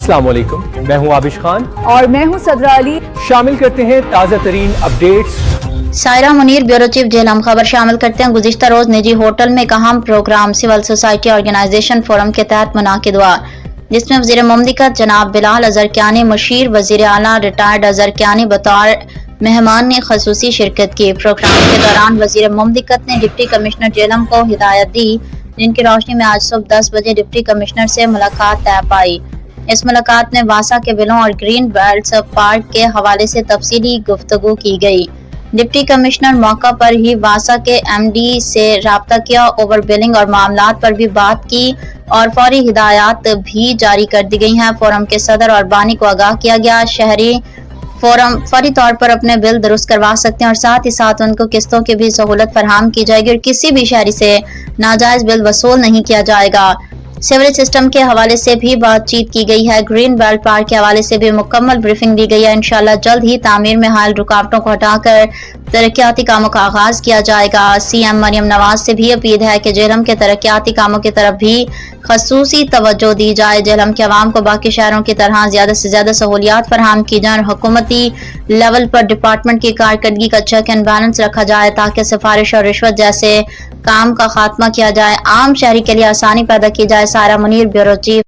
السلام علیکم، میں ہوں عابش خان اور میں ہوں صدرہ علی۔ شامل کرتے ہیں تازہ ترین updates. Saira Munir, bureau chief Jhelum. خبر شامل کرتے ہیں گزشتہ روز نجی ہوٹل میں ایک اہم programme civil society organisation forum کے تحت منعقد ہوا، جس میں وزیر مملکت جناب بلال اظہر کیانی، مشیر وزیر اعلیٰ ریٹائرڈ اظہر کیانی بطور مہمان نے خصوصی شرکت کی۔ پروگرام کے دوران وزیر مملکت نے ڈپٹی کمشنر جہلم کو ہدایت دی، جن کی روشنی میں آج صبح 10 بجے ڈپٹی کمشنر سے ملاقات طے پائی۔ اس ملاقات میں واسا کے بلوں اور گرین بیلٹس پارک کے حوالے سے تفصیلی گفتگو کی گئی۔ ڈپٹی کمشنر موقع پر ہی واسا کے ایم ڈی سے رابطہ کیا، اوور بلنگ اور معاملات پر بھی بات کی اور فوری ہدایات بھی جاری کر دی گئی ہیں۔ فورم کے صدر اور بانی کو آگاہ کیا گیا، شہری فوری طور پر اپنے بل درست کروا سکتے ہیں اور ساتھ ہی ساتھ ان کو قسطوں کی بھی سہولت فراہم کی جائے گی اور کسی بھی شہری سے ناجائز بل وصول نہیں کیا جائے گا۔ سیوریج سسٹم کے حوالے سے بھی بات چیت کی گئی ہے۔ گرین بیلٹ پارک کے حوالے سے بھی مکمل بریفنگ دی گئی ہے۔ انشاءاللہ جلد ہی تعمیر میں حائل رکاوٹوں کو ہٹا کر ترقیاتی کاموں کا آغاز کیا جائے گا۔ سی ایم مریم نواز سے بھی اپیل ہے کہ جہلم کے ترقیاتی کاموں کی طرف بھی خصوصی توجہ دی جائے۔ جہلم کے عوام کو باقی شہروں کی طرح زیادہ سے زیادہ سہولیات فراہم کی جائیں اور حکومتی لیول پر ڈپارٹمنٹ کی کارکردگی کا چیک اینڈ بیلنس رکھا جائے تاکہ سفارش اور رشوت جیسے کام کا خاتمہ کیا جائے، عام شہری کے لیے آسانی پیدا کی جائے۔ Saira Munir, bureau chief.